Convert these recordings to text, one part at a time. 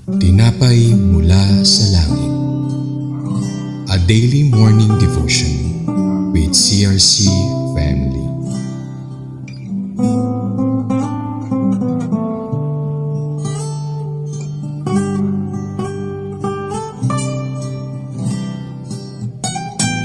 Tinapay mula sa langit. A daily morning devotion with CRC family.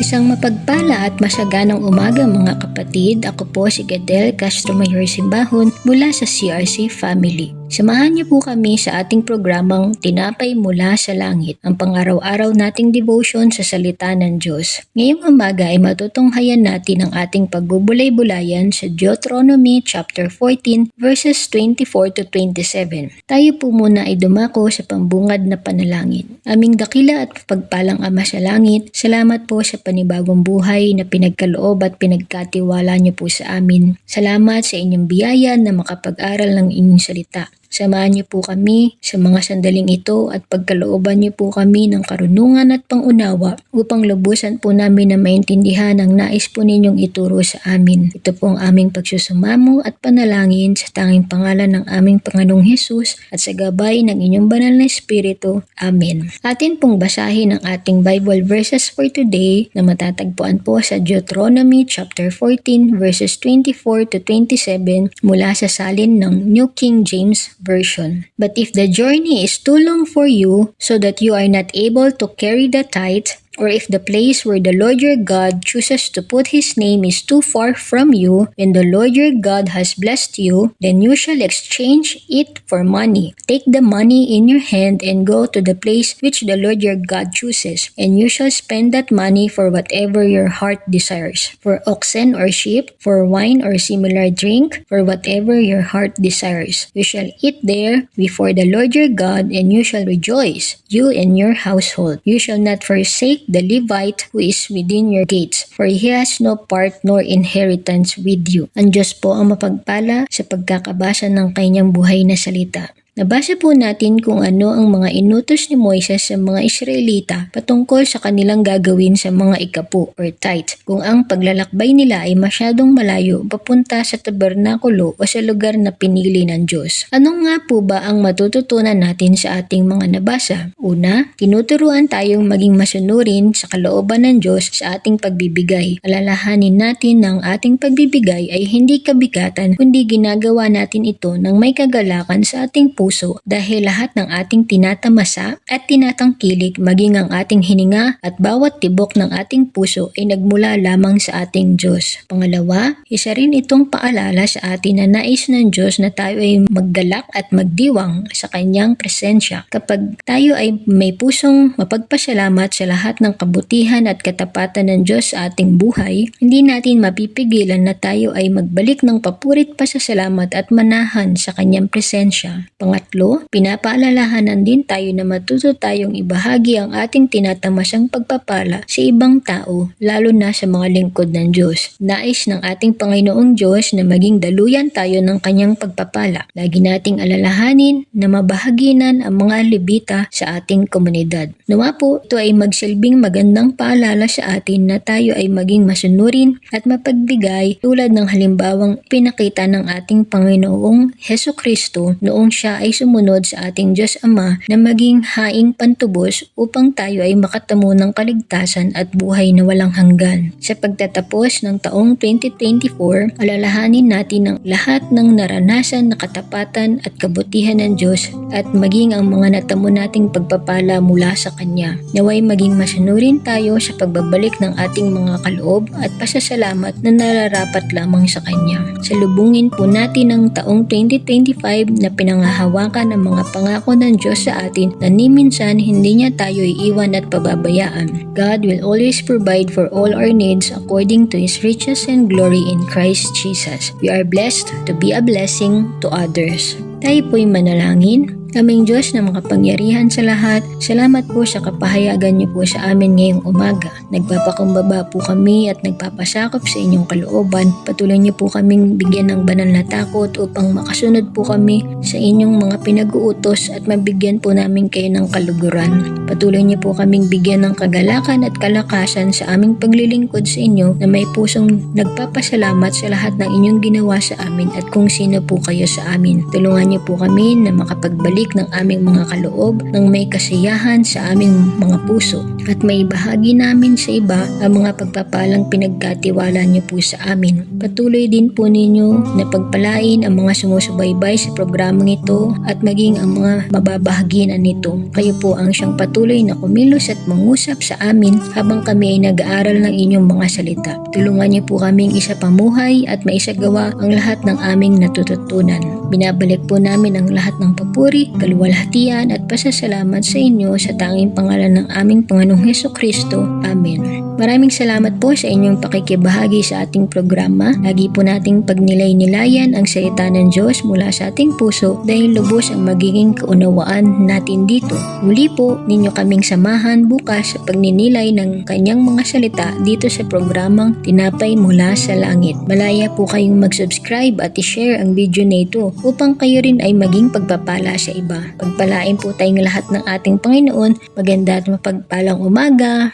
Isang mapagpala at masaganang umaga mga kapatid. Ako po si Gadel Castro Mayor Simbahon mula sa CRC Family. Samahan niyo po kami sa ating programang Tinapay Mula sa Langit, ang pang-araw-araw nating devotion sa salita ng Diyos. Ngayong umaga ay matutunghayan natin ang ating pagbubulay-bulayan sa Deuteronomy chapter 14 verses 24 to 27. Tayo po muna ay dumako sa pambungad na panalangin. Aming dakila at pagpalang Ama sa Langit, salamat po sa panibagong buhay na pinagkaloob at pinagkatiwala niyo po sa amin. Salamat sa inyong biyaya na makapag-aral ng inyong salita. Samahan niyo po kami sa mga sandaling ito at pagkalooban niyo po kami ng karunungan at pangunawa upang lubusan po namin na maintindihan ang nais po ninyong ituro sa amin. Ito po ang aming pagsusumamo at panalangin sa tanging pangalan ng aming Panginoong Hesus at sa gabay ng inyong banal na Espiritu. Amen. Atin pong basahin ang ating Bible verses for today na matatagpuan po sa Deuteronomy chapter 14 verses 24 to 27 mula sa salin ng New King James Version. But if the journey is too long for you so that you are not able to carry the tithe, or if the place where the Lord your God chooses to put His name is too far from you, and the Lord your God has blessed you, then you shall exchange it for money. Take the money in your hand and go to the place which the Lord your God chooses, and you shall spend that money for whatever your heart desires, for oxen or sheep, for wine or similar drink, for whatever your heart desires. You shall eat there before the Lord your God, and you shall rejoice, you and your household. You shall not forsake the Levite who is within your gates, for he has no part nor inheritance with you. Ang Diyos po ang mapagpala sa pagkakabasa ng kanyang buhay na salita. Nabasa po natin kung ano ang mga inutos ni Moises sa mga Israelita patungkol sa kanilang gagawin sa mga ikapu or tithe kung ang paglalakbay nila ay masyadong malayo papunta sa tabernakulo o sa lugar na pinili ng Diyos. Ano nga po ba ang matututunan natin sa ating mga nabasa? Una, tinuturuan tayong maging masunurin sa kalooban ng Diyos sa ating pagbibigay. Alalahanin natin na ang ating pagbibigay ay hindi kabigatan kundi ginagawa natin ito ng may kagalakan sa ating puso dahil lahat ng ating tinatamasa at tinatangkilik maging ang ating hininga at bawat tibok ng ating puso ay nagmula lamang sa ating Diyos. Pangalawa, isa rin itong paalala sa atin na nais ng Diyos na tayo ay maggalak at magdiwang sa kanyang presensya. Kapag tayo ay may pusong mapagpasalamat sa lahat ng kabutihan at katapatan ng Diyos sa ating buhay, hindi natin mapipigilan na tayo ay magbalik ng papurit pasasalamat at manahan sa kanyang presensya. Pangatlo, pinapaalalahanan din tayo na matuto tayong ibahagi ang ating tinatamasang pagpapala sa ibang tao, lalo na sa mga lingkod ng Diyos. Nais ng ating Panginoong Diyos na maging daluyan tayo ng kanyang pagpapala. Lagi nating alalahanin na mabahaginan ang mga Levita sa ating komunidad. Nawa po, ito ay magsilbing magandang paalala sa atin na tayo ay maging masunurin at mapagbigay tulad ng halimbawang pinakita ng ating Panginoong Hesus Kristo noong siya ay sumunod sa ating Diyos Ama na maging haing pantubos upang tayo ay makatamo ng kaligtasan at buhay na walang hanggan. Sa pagtatapos ng taong 2024, alalahanin natin ang lahat ng naranasan na katapatan at kabutihan ng Diyos at maging ang mga natamo nating pagpapala mula sa Kanya. Naway maging masunurin tayo sa pagbabalik ng ating mga kaloob at pasasalamat na nararapat lamang sa Kanya. Salubungin po natin ang taong 2025 na pinangahawakan ng mga pangako ng Diyos sa atin na ni minsan hindi niya tayo iiwan at pababayaan. God will always provide for all our needs according to His riches and glory in Christ Jesus. We are blessed to be a blessing to others. Tayo po'y manalangin. Aming Diyos na makapangyarihan sa lahat, salamat po sa kapahayagan niyo po sa amin ngayong umaga. Nagpapakumbaba po kami at nagpapasakop sa inyong kalooban. Patuloy niyo po kaming bigyan ng banal na takot upang makasunod po kami sa inyong mga pinag-uutos at mabigyan po namin kayo ng kaluguran. Patuloy niyo po kaming bigyan ng kagalakan at kalakasan sa aming paglilingkod sa inyo na may pusong nagpapasalamat sa lahat ng inyong ginawa sa amin at kung sino po kayo sa amin. Tulungan niyo po kami na makapagbalik paghahalik ng aming mga kaloob ng may kasiyahan sa aming mga puso at may bahagi namin sa iba ang mga pagpapalang pinagkatiwala niyo po sa amin. Patuloy din po ninyo na pagpalain ang mga sumusubaybay sa programang ito at maging ang mga mababahaginan nito. Kayo po ang siyang patuloy na kumilos at mangusap sa amin habang kami ay nag-aaral ng inyong mga salita. Tulungan niyo po kaming isa pamuhay at maisagawa ang lahat ng aming natututunan. Binabalik po namin ang lahat ng papuri, kaluwalhatian at pasasalamat sa inyo sa tanging pangalan ng aming Panginoong Hesukristo. Amen. Maraming salamat po sa inyong pakikibahagi sa ating programa. Lagi po nating pagnilay-nilayan ang salita ng Diyos mula sa ating puso dahil lubos ang magiging kaunawaan natin dito. Muli po, ninyo kaming samahan bukas sa pagninilay ng kanyang mga salita dito sa programang Tinapay Mula sa Langit. Malaya po kayong mag-subscribe at i-share ang video na ito upang kayo rin ay maging pagpapala sa iba. Pagpalain po tayong lahat ng ating Panginoon. Maganda at mapagpalang umaga.